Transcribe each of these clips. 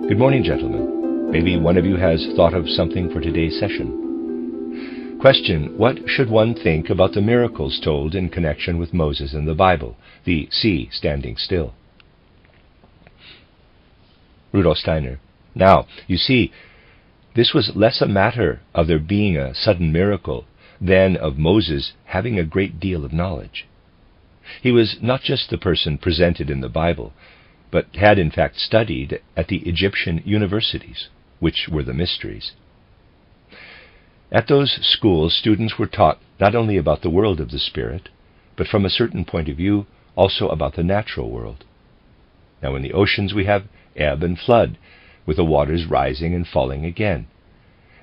Good morning, gentlemen. Maybe one of you has thought of something for today's session. Question: what should one think about the miracles told in connection with Moses in the Bible, the sea standing still? Rudolf Steiner: now, you see, this was less a matter of there being a sudden miracle than of Moses having a great deal of knowledge. He was not just the person presented in the Bible, but had in fact studied at the Egyptian universities, which were the mysteries. At those schools, students were taught not only about the world of the spirit, but from a certain point of view, also about the natural world. Now in the oceans we have ebb and flood, with the waters rising and falling again.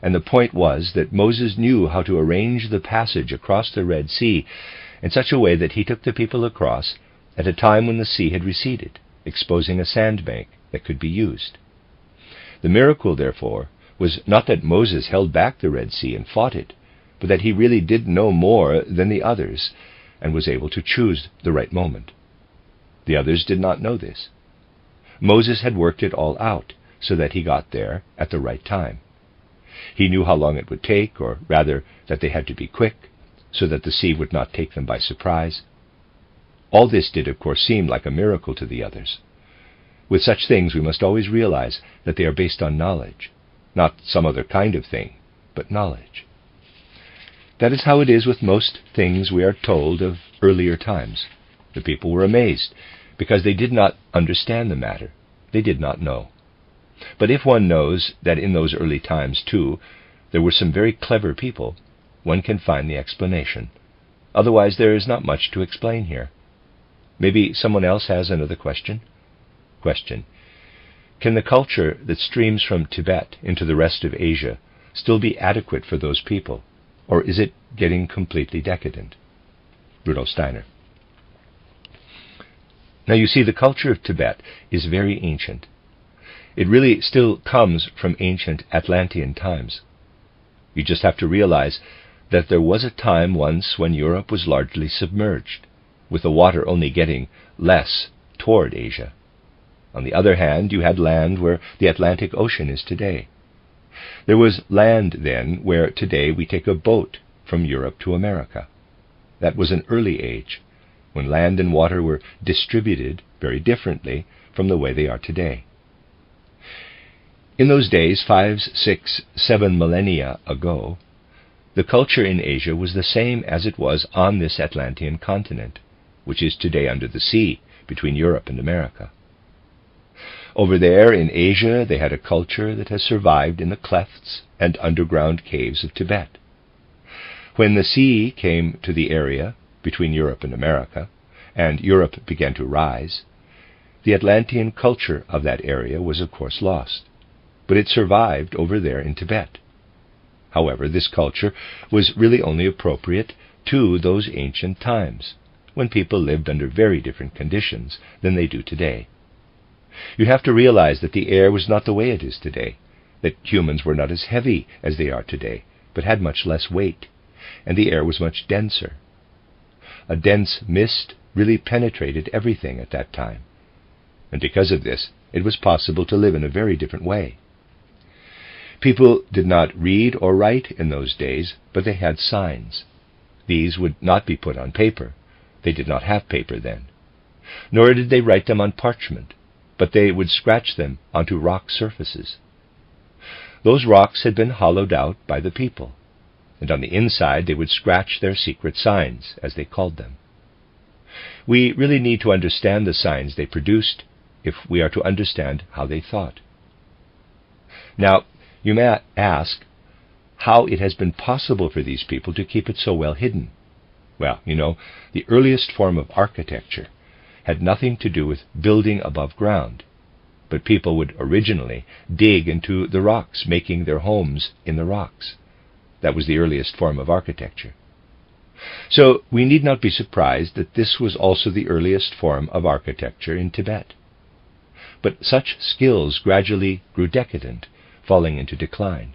And the point was that Moses knew how to arrange the passage across the Red Sea in such a way that he took the people across at a time when the sea had receded, exposing a sandbank that could be used. The miracle, therefore, was not that Moses held back the Red Sea and fought it, but that he really did know more than the others and was able to choose the right moment. The others did not know this. Moses had worked it all out so that he got there at the right time. He knew how long it would take, or rather that they had to be quick, so that the sea would not take them by surprise. All this did, of course, seem like a miracle to the others. With such things we must always realize that they are based on knowledge, not some other kind of thing, but knowledge. That is how it is with most things we are told of earlier times. The people were amazed, because they did not understand the matter. They did not know. But if one knows that in those early times, too, there were some very clever people, one can find the explanation. Otherwise there is not much to explain here. Maybe someone else has another question? Question: can the culture that streams from Tibet into the rest of Asia still be adequate for those people, or is it getting completely decadent? Rudolf Steiner: now you see, the culture of Tibet is very ancient. It really still comes from ancient Atlantean times. You just have to realize that there was a time once when Europe was largely submerged, with the water only getting less toward Asia. On the other hand, you had land where the Atlantic Ocean is today. There was land then where today we take a boat from Europe to America. That was an early age, when land and water were distributed very differently from the way they are today. In those days, 5, 6, 7 millennia ago, the culture in Asia was the same as it was on this Atlantean continent, which is today under the sea between Europe and America. Over there in Asia they had a culture that has survived in the clefts and underground caves of Tibet. When the sea came to the area between Europe and America, and Europe began to rise, the Atlantean culture of that area was of course lost, but it survived over there in Tibet. However, this culture was really only appropriate to those ancient times, when people lived under very different conditions than they do today. You have to realize that the air was not the way it is today, that humans were not as heavy as they are today, but had much less weight, and the air was much denser. A dense mist really penetrated everything at that time, and because of this, it was possible to live in a very different way. People did not read or write in those days, but they had signs. These would not be put on paper. They did not have paper then. Nor did they write them on parchment, but they would scratch them onto rock surfaces. Those rocks had been hollowed out by the people, and on the inside they would scratch their secret signs, as they called them. We really need to understand the signs they produced if we are to understand how they thought. Now, you may ask how it has been possible for these people to keep it so well hidden. Well, you know, the earliest form of architecture had nothing to do with building above ground, but people would originally dig into the rocks, making their homes in the rocks. That was the earliest form of architecture. So we need not be surprised that this was also the earliest form of architecture in Tibet. But such skills gradually grew decadent, falling into decline.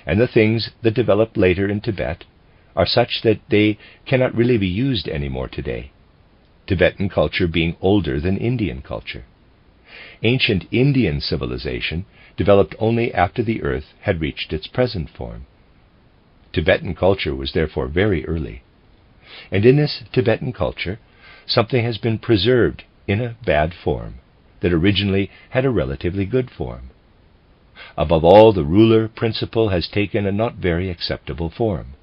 And the things that developed later in Tibet are such that they cannot really be used anymore today, Tibetan culture being older than Indian culture. Ancient Indian civilization developed only after the earth had reached its present form. Tibetan culture was therefore very early. And in this Tibetan culture, something has been preserved in a bad form that originally had a relatively good form. Above all, the ruler principle has taken a not very acceptable form.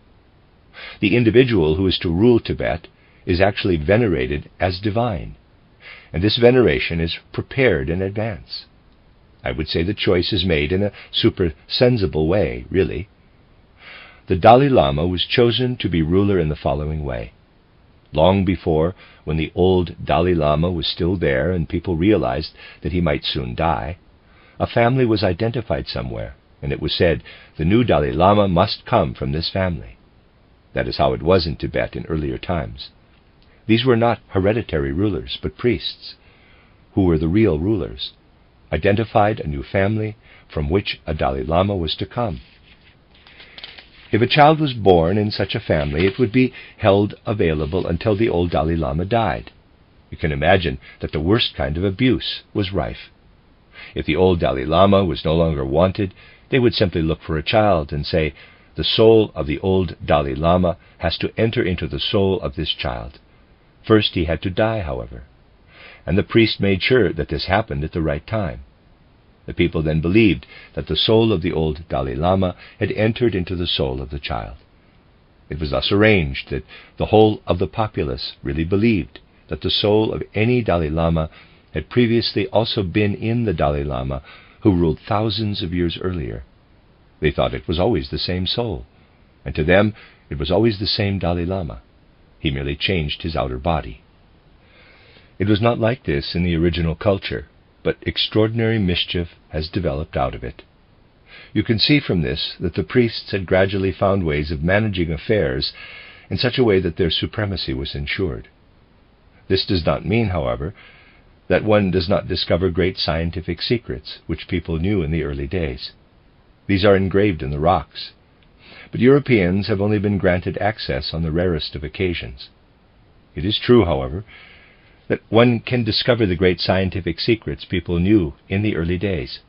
The individual who is to rule Tibet is actually venerated as divine, and this veneration is prepared in advance. I would say the choice is made in a super-sensible way, really. The Dalai Lama was chosen to be ruler in the following way. Long before, when the old Dalai Lama was still there and people realized that he might soon die, a family was identified somewhere, and it was said, the new Dalai Lama must come from this family. That is how it was in Tibet in earlier times. These were not hereditary rulers, but priests, who were the real rulers, identified a new family from which a Dalai Lama was to come. If a child was born in such a family, it would be held available until the old Dalai Lama died. You can imagine that the worst kind of abuse was rife. If the old Dalai Lama was no longer wanted, they would simply look for a child and say, the soul of the old Dalai Lama has to enter into the soul of this child. First he had to die, however, and the priest made sure that this happened at the right time. The people then believed that the soul of the old Dalai Lama had entered into the soul of the child. It was thus arranged that the whole of the populace really believed that the soul of any Dalai Lama had previously also been in the Dalai Lama who ruled thousands of years earlier. They thought it was always the same soul, and to them it was always the same Dalai Lama. He merely changed his outer body. It was not like this in the original culture, but extraordinary mischief has developed out of it. You can see from this that the priests had gradually found ways of managing affairs in such a way that their supremacy was ensured. This does not mean, however, that one does not discover great scientific secrets which people knew in the early days. These are engraved in the rocks, but Europeans have only been granted access on the rarest of occasions. It is true, however, that one can discover the great scientific secrets people knew in the early days,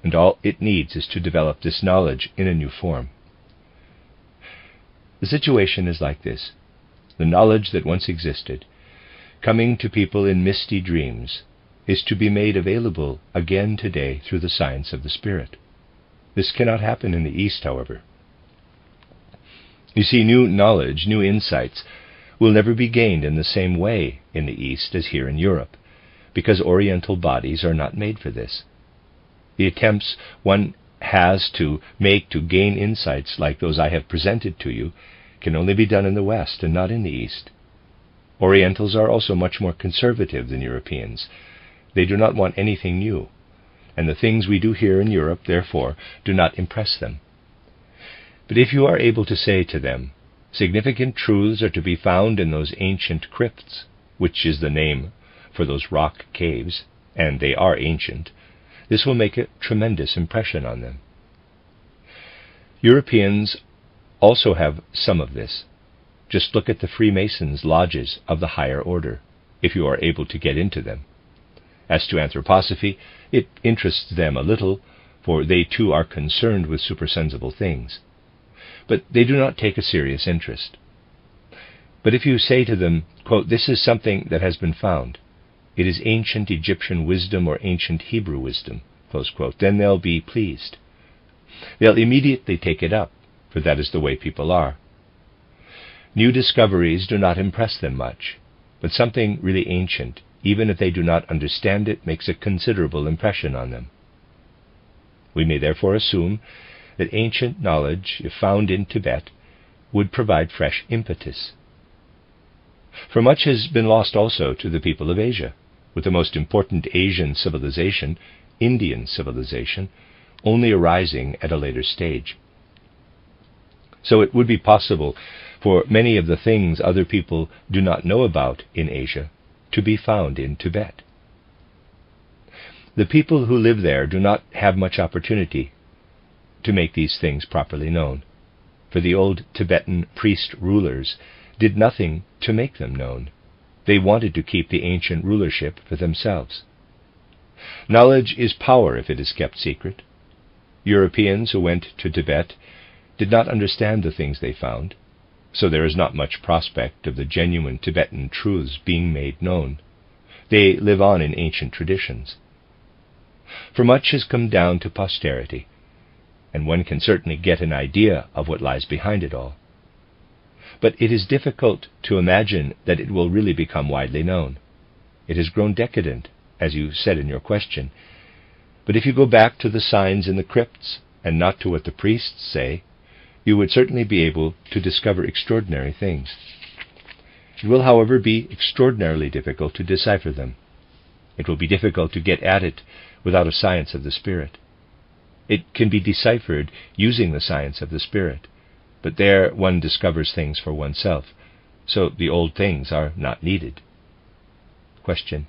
and all it needs is to develop this knowledge in a new form. The situation is like this. The knowledge that once existed, coming to people in misty dreams, is to be made available again today through the science of the Spirit. This cannot happen in the East, however. You see, new knowledge, new insights, will never be gained in the same way in the East as here in Europe, because Oriental bodies are not made for this. The attempts one has to make to gain insights like those I have presented to you can only be done in the West and not in the East. Orientals are also much more conservative than Europeans. They do not want anything new, and the things we do here in Europe, therefore, do not impress them. But if you are able to say to them, significant truths are to be found in those ancient crypts, which is the name for those rock caves, and they are ancient, this will make a tremendous impression on them. Europeans also have some of this. Just look at the Freemasons' lodges of the higher order, if you are able to get into them. As to anthroposophy, it interests them a little, for they too are concerned with supersensible things. But they do not take a serious interest. But if you say to them, quote, this is something that has been found, it is ancient Egyptian wisdom or ancient Hebrew wisdom, close quote, then they'll be pleased. They'll immediately take it up, for that is the way people are. New discoveries do not impress them much, but something really ancient, even if they do not understand it, makes a considerable impression on them. We may therefore assume that ancient knowledge, if found in Tibet, would provide fresh impetus. For much has been lost also to the people of Asia, with the most important Asian civilization, Indian civilization, only arising at a later stage. So it would be possible for many of the things other people do not know about in Asia to be found in Tibet. The people who live there do not have much opportunity to make these things properly known, for the old Tibetan priest rulers did nothing to make them known. They wanted to keep the ancient rulership for themselves. Knowledge is power if it is kept secret. Europeans who went to Tibet did not understand the things they found, so there is not much prospect of the genuine Tibetan truths being made known. They live on in ancient traditions. For much has come down to posterity, and one can certainly get an idea of what lies behind it all. But it is difficult to imagine that it will really become widely known. It has grown decadent, as you said in your question. But if you go back to the signs in the crypts, and not to what the priests say, you would certainly be able to discover extraordinary things. It will, however, be extraordinarily difficult to decipher them. It will be difficult to get at it without a science of the Spirit. It can be deciphered using the science of the Spirit, but there one discovers things for oneself, so the old things are not needed. Question: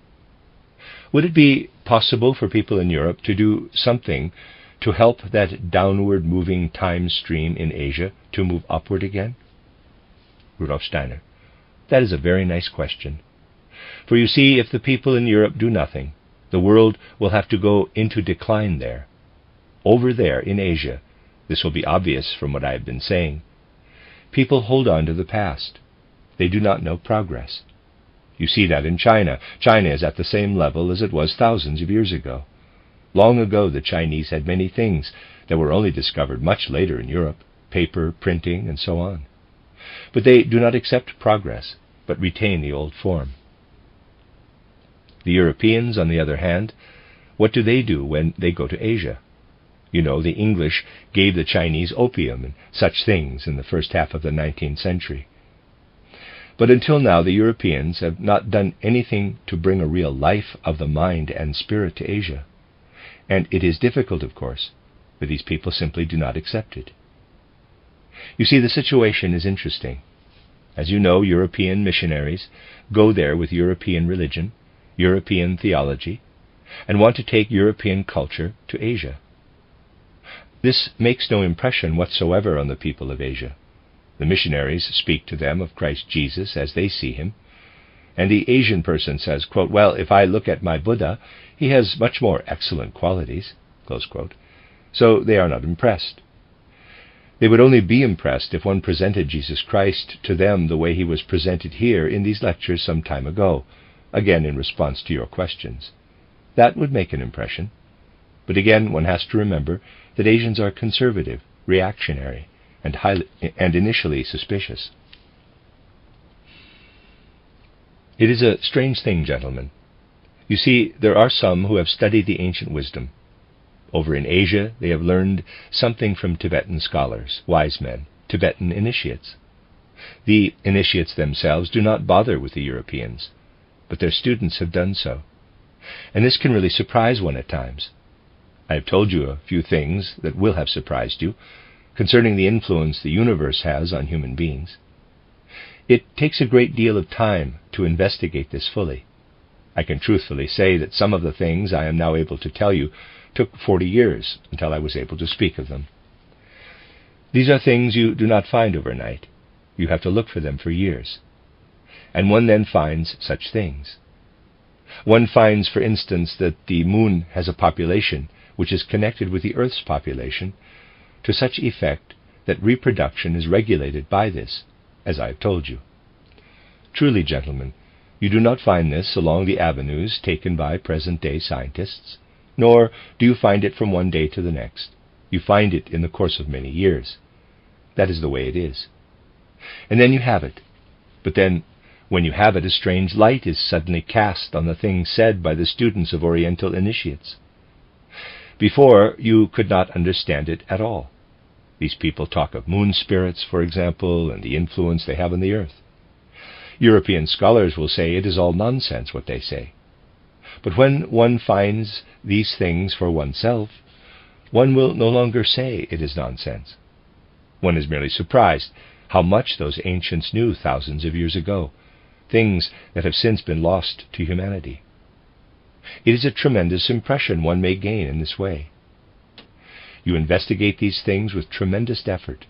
would it be possible for people in Europe to do something to help that downward moving time stream in Asia to move upward again? Rudolf Steiner: that is a very nice question. For you see, if the people in Europe do nothing, the world will have to go into decline there. Over there in Asia, this will be obvious from what I have been saying. People hold on to the past. They do not know progress. You see that in China. China is at the same level as it was thousands of years ago. Long ago the Chinese had many things that were only discovered much later in Europe, paper, printing, and so on. But they do not accept progress, but retain the old form. The Europeans, on the other hand, what do they do when they go to Asia? You know, the English gave the Chinese opium and such things in the first half of the 19th century. But until now the Europeans have not done anything to bring a real life of the mind and spirit to Asia. And it is difficult, of course, but these people simply do not accept it. You see, the situation is interesting. As you know, European missionaries go there with European religion, European theology, and want to take European culture to Asia. This makes no impression whatsoever on the people of Asia. The missionaries speak to them of Christ Jesus as they see him, and the Asian person says, quote, "Well, if I look at my Buddha, he has much more excellent qualities," close quote. So they are not impressed. They would only be impressed if one presented Jesus Christ to them the way he was presented here in these lectures some time ago, again in response to your questions. That would make an impression. But again, one has to remember that Asians are conservative, reactionary, and initially suspicious. It is a strange thing, gentlemen. You see, there are some who have studied the ancient wisdom. Over in Asia, they have learned something from Tibetan scholars, wise men, Tibetan initiates. The initiates themselves do not bother with the Europeans, but their students have done so. And this can really surprise one at times. I have told you a few things that will have surprised you concerning the influence the universe has on human beings. It takes a great deal of time to investigate this fully. I can truthfully say that some of the things I am now able to tell you took 40 years until I was able to speak of them. These are things you do not find overnight. You have to look for them for years. And one then finds such things. One finds, for instance, that the moon has a population which is connected with the Earth's population to such effect that reproduction is regulated by this, as I have told you. Truly, gentlemen, you do not find this along the avenues taken by present-day scientists, nor do you find it from one day to the next. You find it in the course of many years. That is the way it is. And then you have it. But then, when you have it, a strange light is suddenly cast on the things said by the students of Oriental initiates. Before, you could not understand it at all. These people talk of moon spirits, for example, and the influence they have on the earth. European scholars will say it is all nonsense what they say. But when one finds these things for oneself, one will no longer say it is nonsense. One is merely surprised how much those ancients knew thousands of years ago, things that have since been lost to humanity. It is a tremendous impression one may gain in this way. You investigate these things with tremendous effort,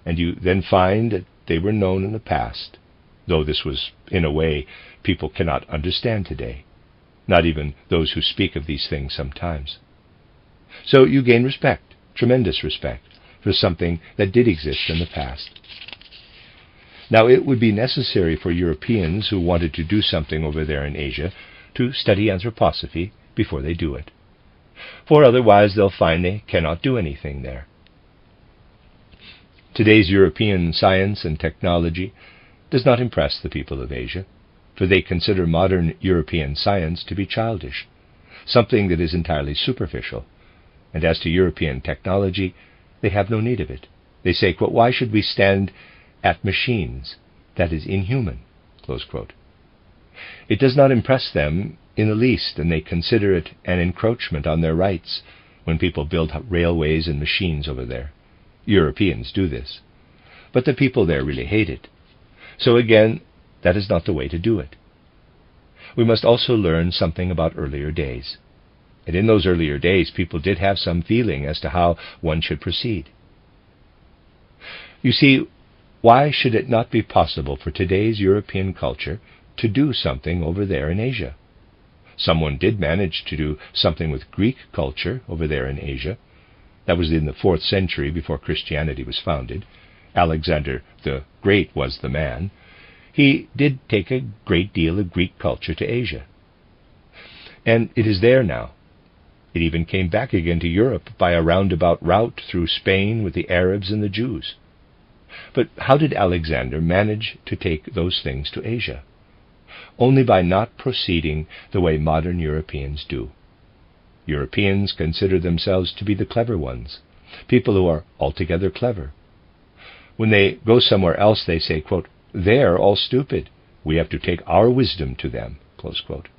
and you then find that they were known in the past, though this was, in a way, people cannot understand today. not even those who speak of these things sometimes. So you gain respect, tremendous respect, for something that did exist in the past. Now, it would be necessary for Europeans who wanted to do something over there in Asia to study anthroposophy before they do it, for otherwise they'll find they cannot do anything there. Today's European science and technology does not impress the people of Asia, for they consider modern European science to be childish, something that is entirely superficial, and as to European technology, they have no need of it. They say, quote, "Why should we stand at machines? That is inhuman," close quote. It does not impress them in the least, and they consider it an encroachment on their rights when people build railways and machines over there. Europeans do this, but the people there really hate it. So again, that is not the way to do it. We must also learn something about earlier days. And in those earlier days, people did have some feeling as to how one should proceed. You see, why should it not be possible for today's European culture to do something over there in Asia? Someone did manage to do something with Greek culture over there in Asia. That was in the 4th century before Christianity was founded. Alexander the Great was the man. He did take a great deal of Greek culture to Asia. And it is there now. It even came back again to Europe by a roundabout route through Spain with the Arabs and the Jews. But how did Alexander manage to take those things to Asia? Only by not proceeding the way modern Europeans do. Europeans consider themselves to be the clever ones, people who are altogether clever. When they go somewhere else, they say, quote, "They're all stupid. We have to take our wisdom to them," close quote.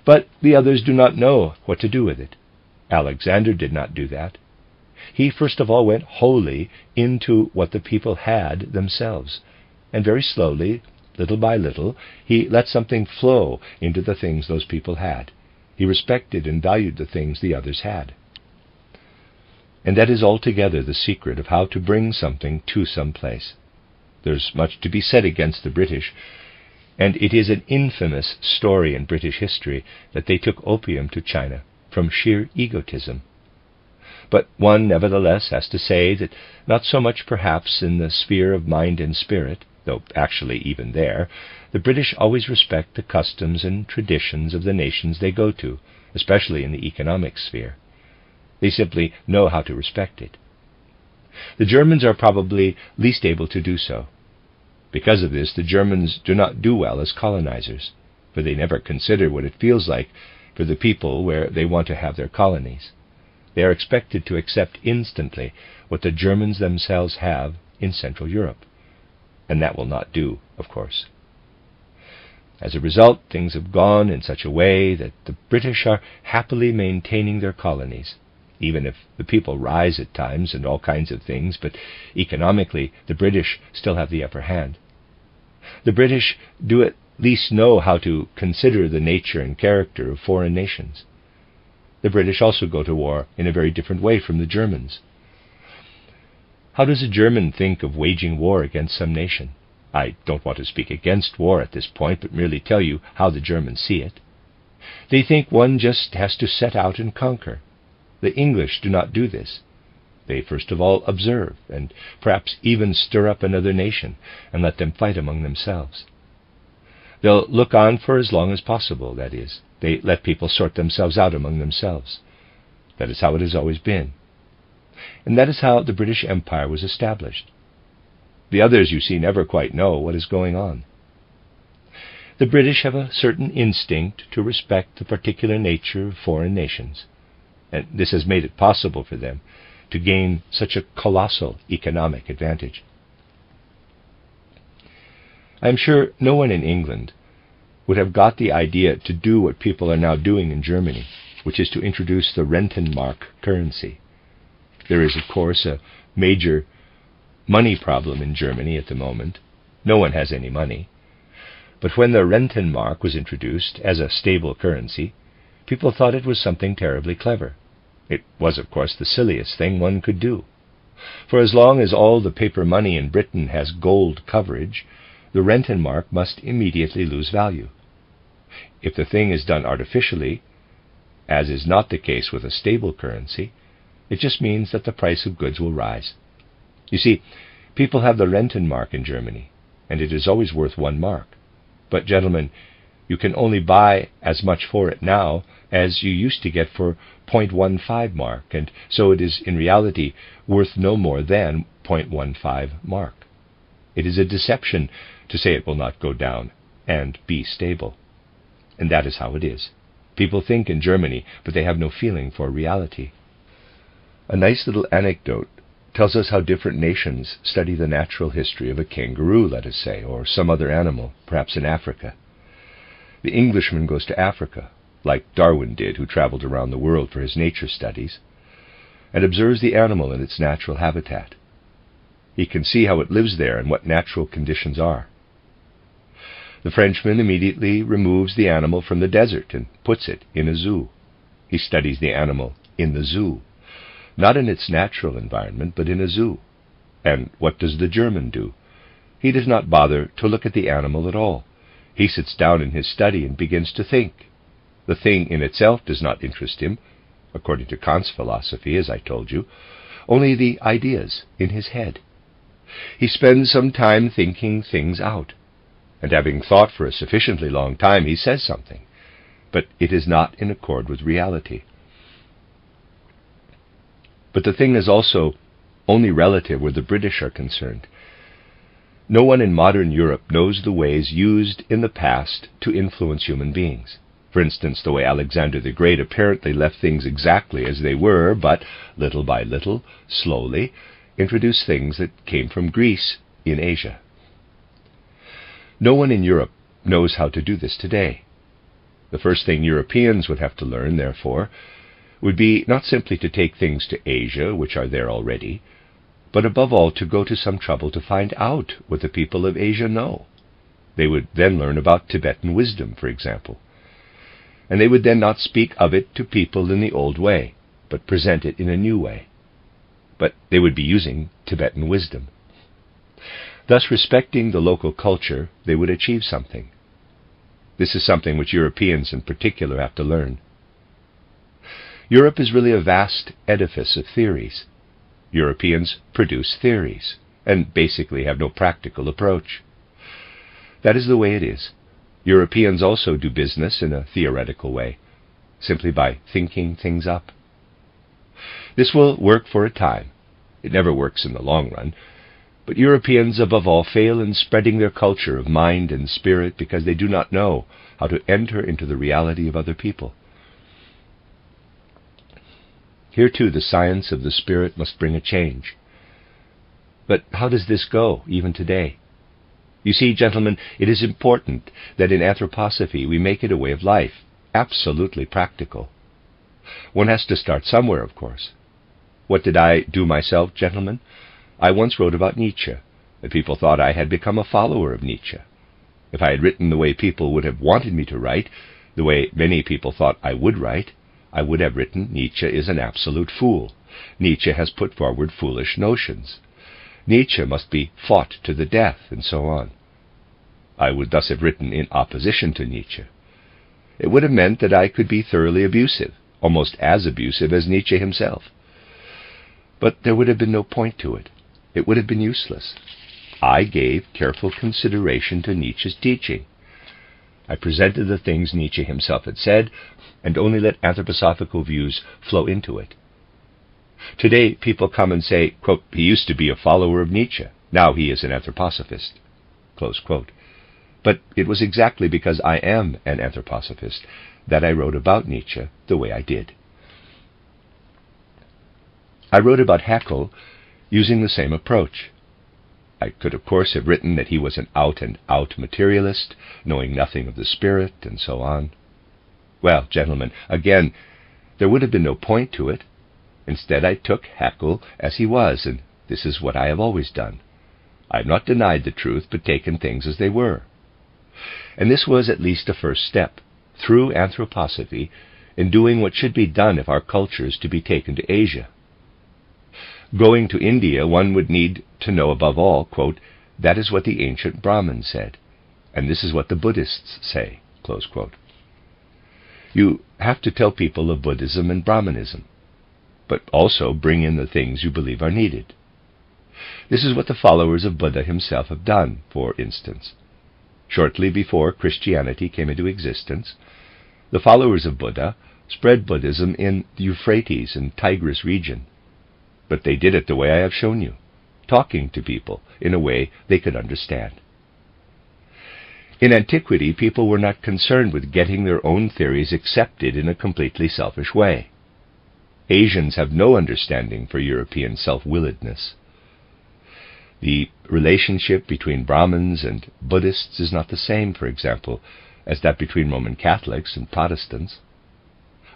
But the others do not know what to do with it. Alexander did not do that. He first of all went wholly into what the people had themselves, and very slowly, little by little, he let something flow into the things those people had. He respected and valued the things the others had. And that is altogether the secret of how to bring something to some place. There's much to be said against the British, and it is an infamous story in British history that they took opium to China from sheer egotism. But one nevertheless has to say that not so much perhaps in the sphere of mind and spirit, though actually even there, the British always respect the customs and traditions of the nations they go to, especially in the economic sphere. They simply know how to respect it. The Germans are probably least able to do so. Because of this, the Germans do not do well as colonizers, for they never consider what it feels like for the people where they want to have their colonies. They are expected to accept instantly what the Germans themselves have in Central Europe. And that will not do, of course. As a result, things have gone in such a way that the British are happily maintaining their colonies, even if the people rise at times and all kinds of things, but economically the British still have the upper hand. The British do at least know how to consider the nature and character of foreign nations. The British also go to war in a very different way from the Germans. How does a German think of waging war against some nation? I don't want to speak against war at this point, but merely tell you how the Germans see it. They think one just has to set out and conquer. The English do not do this. They first of all observe, and perhaps even stir up another nation, and let them fight among themselves. They'll look on for as long as possible, that is. They let people sort themselves out among themselves. That is how it has always been. And that is how the British Empire was established. The others, you see, never quite know what is going on. The British have a certain instinct to respect the particular nature of foreign nations, and this has made it possible for them to gain such a colossal economic advantage. I am sure no one in England would have got the idea to do what people are now doing in Germany, which is to introduce the Rentenmark currency. There is, of course, a major money problem in Germany at the moment. No one has any money. But when the Rentenmark was introduced as a stable currency, people thought it was something terribly clever. It was, of course, the silliest thing one could do. For as long as all the paper money in Britain has gold coverage, the Rentenmark must immediately lose value. If the thing is done artificially, as is not the case with a stable currency, it just means that the price of goods will rise. You see, people have the Rentenmark in Germany, and it is always worth 1 mark. But, gentlemen, you can only buy as much for it now as you used to get for 0.15 mark, and so it is in reality worth no more than 0.15 mark. It is a deception to say it will not go down and be stable. And that is how it is. People think in Germany, but they have no feeling for reality. A nice little anecdote tells us how different nations study the natural history of a kangaroo, let us say, or some other animal, perhaps in Africa. The Englishman goes to Africa, like Darwin did, who traveled around the world for his nature studies, and observes the animal in its natural habitat. He can see how it lives there and what natural conditions are. The Frenchman immediately removes the animal from the desert and puts it in a zoo. He studies the animal in the zoo, not in its natural environment, but in a zoo. And what does the German do? He does not bother to look at the animal at all. He sits down in his study and begins to think. The thing in itself does not interest him, according to Kant's philosophy, as I told you, only the ideas in his head. He spends some time thinking things out, and having thought for a sufficiently long time, he says something, but it is not in accord with reality. But the thing is also only relative where the British are concerned. No one in modern Europe knows the ways used in the past to influence human beings. For instance, the way Alexander the Great apparently left things exactly as they were, but little by little, slowly, introduced things that came from Greece in Asia. No one in Europe knows how to do this today. The first thing Europeans would have to learn, therefore, would be not simply to take things to Asia, which are there already, but above all to go to some trouble to find out what the people of Asia know. They would then learn about Tibetan wisdom, for example. And they would then not speak of it to people in the old way, but present it in a new way. But they would be using Tibetan wisdom. Thus, respecting the local culture, they would achieve something. This is something which Europeans in particular have to learn. Europe is really a vast edifice of theories. Europeans produce theories, and basically have no practical approach. That is the way it is. Europeans also do business in a theoretical way, simply by thinking things up. This will work for a time. It never works in the long run. But Europeans, above all, fail in spreading their culture of mind and spirit because they do not know how to enter into the reality of other people. Here, too, the science of the spirit must bring a change. But how does this go, even today? You see, gentlemen, it is important that in anthroposophy we make it a way of life, absolutely practical. One has to start somewhere, of course. What did I do myself, gentlemen? I once wrote about Nietzsche, and people thought I had become a follower of Nietzsche. If I had written the way people would have wanted me to write, the way many people thought I would write, I would have written, Nietzsche is an absolute fool. Nietzsche has put forward foolish notions. Nietzsche must be fought to the death, and so on. I would thus have written in opposition to Nietzsche. It would have meant that I could be thoroughly abusive, almost as abusive as Nietzsche himself. But there would have been no point to it. It would have been useless. I gave careful consideration to Nietzsche's teaching. I presented the things Nietzsche himself had said, and only let anthroposophical views flow into it. Today, people come and say, quote, he used to be a follower of Nietzsche. Now he is an anthroposophist. Close quote. But it was exactly because I am an anthroposophist that I wrote about Nietzsche the way I did. I wrote about Haeckel using the same approach. I could, of course, have written that he was an out-and-out materialist, knowing nothing of the spirit, and so on. Well, gentlemen, again, there would have been no point to it. Instead, I took Haeckel as he was, and this is what I have always done. I have not denied the truth, but taken things as they were. And this was at least a first step, through anthroposophy, in doing what should be done if our culture is to be taken to Asia. Going to India, one would need to know above all, quote, that is what the ancient Brahmins said, and this is what the Buddhists say, Close quote. You have to tell people of Buddhism and Brahmanism, but also bring in the things you believe are needed. This is what the followers of Buddha himself have done, for instance. Shortly before Christianity came into existence, the followers of Buddha spread Buddhism in the Euphrates and Tigris region. But they did it the way I have shown you, talking to people in a way they could understand. In antiquity, people were not concerned with getting their own theories accepted in a completely selfish way. Asians have no understanding for European self-willedness. The relationship between Brahmins and Buddhists is not the same, for example, as that between Roman Catholics and Protestants.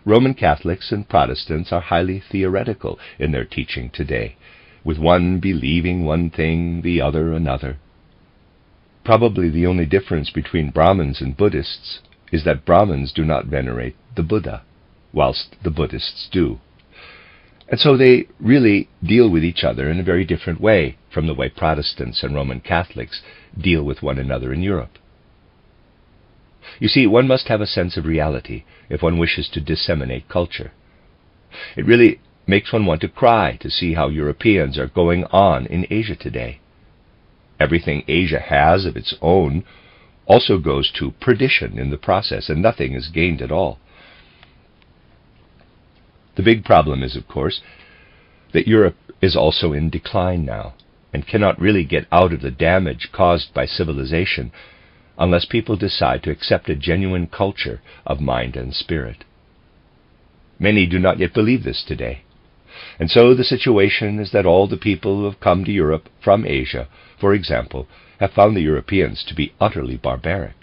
Roman Catholics and Protestants are highly theoretical in their teaching today, with one believing one thing, the other another. Probably the only difference between Brahmins and Buddhists is that Brahmins do not venerate the Buddha, whilst the Buddhists do. And so they really deal with each other in a very different way from the way Protestants and Roman Catholics deal with one another in Europe. You see, one must have a sense of reality if one wishes to disseminate culture. It really makes one want to cry to see how Europeans are going on in Asia today. Everything Asia has of its own also goes to perdition in the process, and nothing is gained at all. The big problem is, of course, that Europe is also in decline now, and cannot really get out of the damage caused by civilization unless people decide to accept a genuine culture of mind and spirit. Many do not yet believe this today, and so the situation is that all the people who have come to Europe from Asia, for example, have found the Europeans to be utterly barbaric.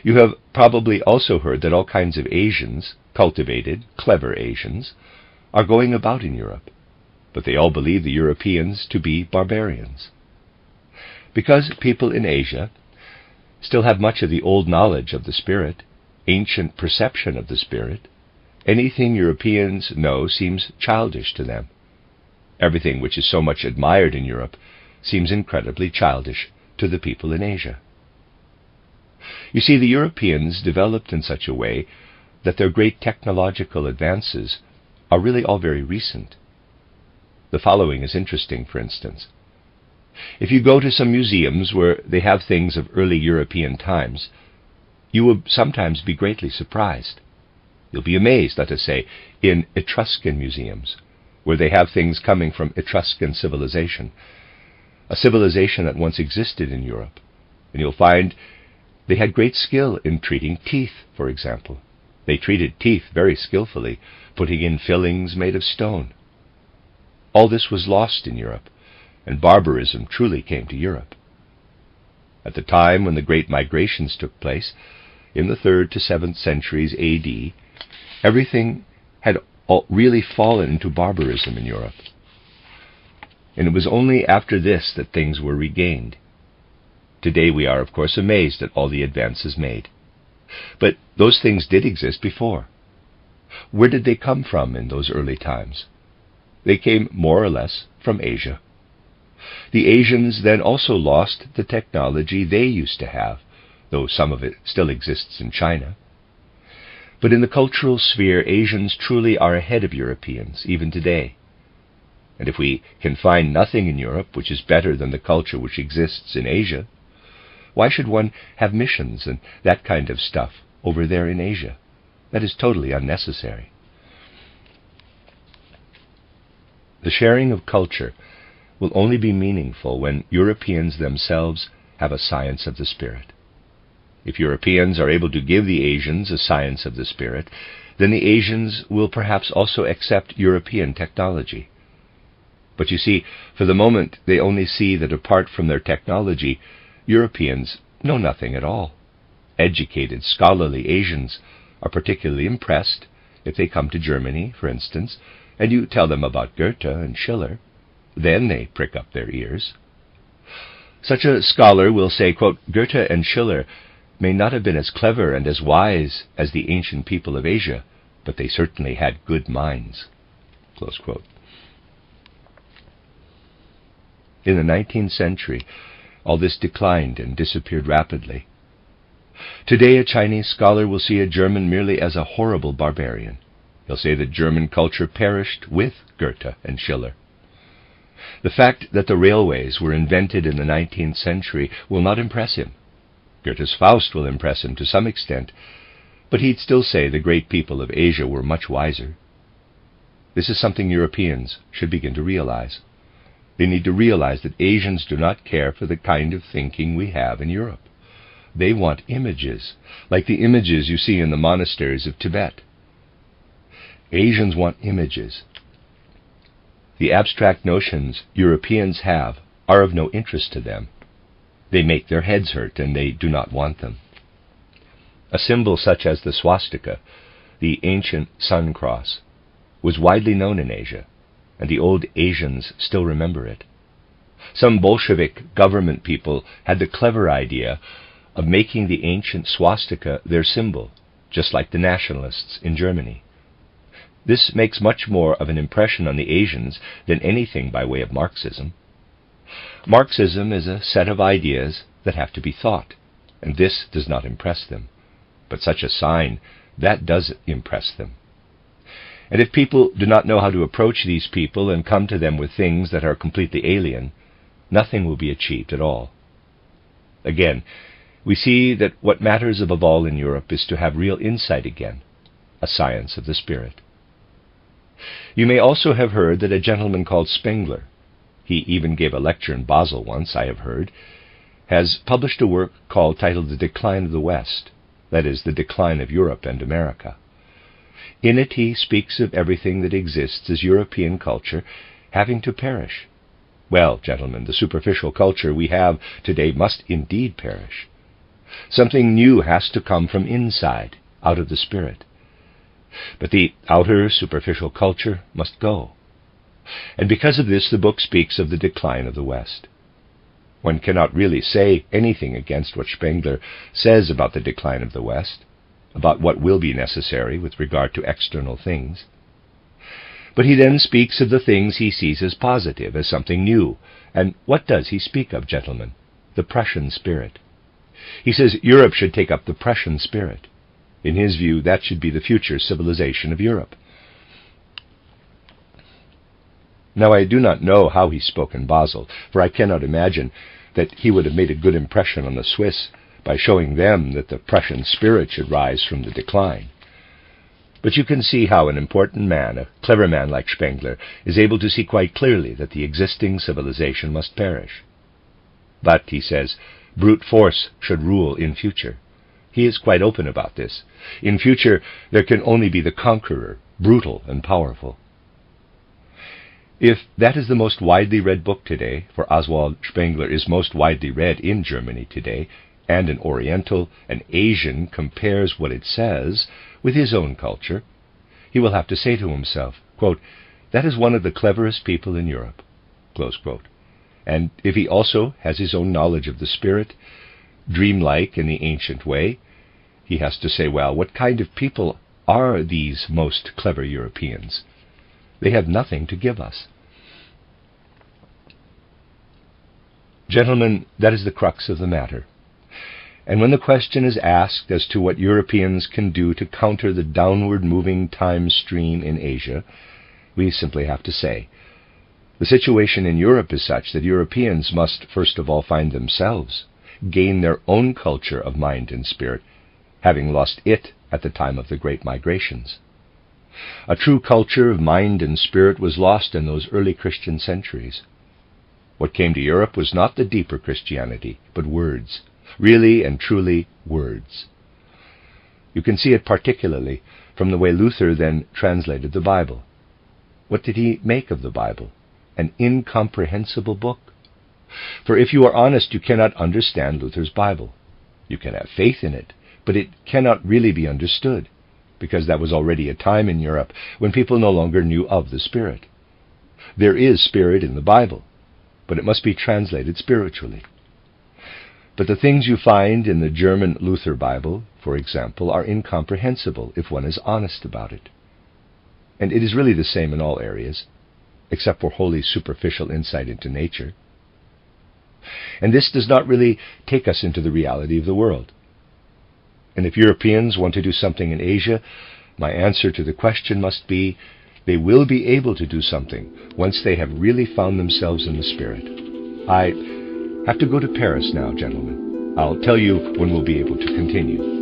You have probably also heard that all kinds of Asians, cultivated, clever Asians, are going about in Europe, but they all believe the Europeans to be barbarians. Because people in Asia still have much of the old knowledge of the spirit, ancient perception of the spirit, anything Europeans know seems childish to them. Everything which is so much admired in Europe seems incredibly childish to the people in Asia. You see, the Europeans developed in such a way that their great technological advances are really all very recent. The following is interesting, for instance. If you go to some museums where they have things of early European times, you will sometimes be greatly surprised. You'll be amazed, let us say, in Etruscan museums, where they have things coming from Etruscan civilization, a civilization that once existed in Europe, and you'll find they had great skill in treating teeth, for example. They treated teeth very skillfully, putting in fillings made of stone. All this was lost in Europe, and barbarism truly came to Europe. At the time when the great migrations took place, in the 3rd to 7th centuries A.D., everything had really fallen into barbarism in Europe. And it was only after this that things were regained. Today we are, of course, amazed at all the advances made. But those things did exist before. Where did they come from in those early times? They came more or less from Asia. The Asians then also lost the technology they used to have, though some of it still exists in China. But in the cultural sphere, Asians truly are ahead of Europeans, even today. And if we can find nothing in Europe which is better than the culture which exists in Asia, why should one have missions and that kind of stuff over there in Asia? That is totally unnecessary. The sharing of culture will only be meaningful when Europeans themselves have a science of the spirit. If Europeans are able to give the Asians a science of the spirit, then the Asians will perhaps also accept European technology. But you see, for the moment they only see that apart from their technology, Europeans know nothing at all. Educated, scholarly Asians are particularly impressed if they come to Germany, for instance, and you tell them about Goethe and Schiller. Then they prick up their ears. Such a scholar will say, quote, Goethe and Schiller may not have been as clever and as wise as the ancient people of Asia, but they certainly had good minds. Close quote. In the 19th century, all this declined and disappeared rapidly. Today a Chinese scholar will see a German merely as a horrible barbarian. He'll say that German culture perished with Goethe and Schiller. The fact that the railways were invented in the 19th century will not impress him. Goethe's Faust will impress him to some extent, but he'd still say the great people of Asia were much wiser. This is something Europeans should begin to realize. They need to realize that Asians do not care for the kind of thinking we have in Europe. They want images, like the images you see in the monasteries of Tibet. Asians want images. The abstract notions Europeans have are of no interest to them. They make their heads hurt, and they do not want them. A symbol such as the swastika, the ancient sun cross, was widely known in Asia, and the old Asians still remember it. Some Bolshevik government people had the clever idea of making the ancient swastika their symbol, just like the nationalists in Germany. This makes much more of an impression on the Asians than anything by way of Marxism. Marxism is a set of ideas that have to be thought, and this does not impress them. But such a sign, that does impress them. And if people do not know how to approach these people and come to them with things that are completely alien, nothing will be achieved at all. Again, we see that what matters above all in Europe is to have real insight again, a science of the spirit. You may also have heard that a gentleman called Spengler, he even gave a lecture in Basel once, I have heard, has published a work titled The Decline of the West, that is, the decline of Europe and America. In it he speaks of everything that exists as European culture having to perish. Well, gentlemen, the superficial culture we have today must indeed perish. Something new has to come from inside, out of the spirit. But the outer superficial culture must go. And because of this, the book speaks of the decline of the West. One cannot really say anything against what Spengler says about the decline of the West, about what will be necessary with regard to external things. But he then speaks of the things he sees as positive, as something new. And what does he speak of, gentlemen? The Prussian spirit. He says Europe should take up the Prussian spirit. In his view, that should be the future civilization of Europe. Now, I do not know how he spoke in Basel, for I cannot imagine that he would have made a good impression on the Swiss by showing them that the Prussian spirit should rise from the decline. But you can see how an important man, a clever man like Spengler, is able to see quite clearly that the existing civilization must perish. But, he says, brute force should rule in future. He is quite open about this. In future, there can only be the conqueror, brutal and powerful. If that is the most widely read book today, for Oswald Spengler is most widely read in Germany today, and an Oriental, an Asian, compares what it says with his own culture, he will have to say to himself, quote, "That is one of the cleverest people in Europe," close quote. And if he also has his own knowledge of the spirit, dreamlike in the ancient way, he has to say, well, what kind of people are these most clever Europeans? They have nothing to give us. Gentlemen, that is the crux of the matter. And when the question is asked as to what Europeans can do to counter the downward-moving time stream in Asia, we simply have to say, the situation in Europe is such that Europeans must first of all find themselves, gain their own culture of mind and spirit, having lost it at the time of the great migrations. A true culture of mind and spirit was lost in those early Christian centuries. What came to Europe was not the deeper Christianity, but words, really and truly words. You can see it particularly from the way Luther then translated the Bible. What did he make of the Bible? An incomprehensible book. For if you are honest, you cannot understand Luther's Bible. You can have faith in it, but it cannot really be understood, because that was already a time in Europe when people no longer knew of the Spirit. There is Spirit in the Bible, but it must be translated spiritually. But the things you find in the German Luther Bible, for example, are incomprehensible if one is honest about it. And it is really the same in all areas, except for wholly superficial insight into nature. And this does not really take us into the reality of the world. And if Europeans want to do something in Asia, my answer to the question must be, they will be able to do something once they have really found themselves in the spirit. I have to go to Paris now, gentlemen. I'll tell you when we'll be able to continue.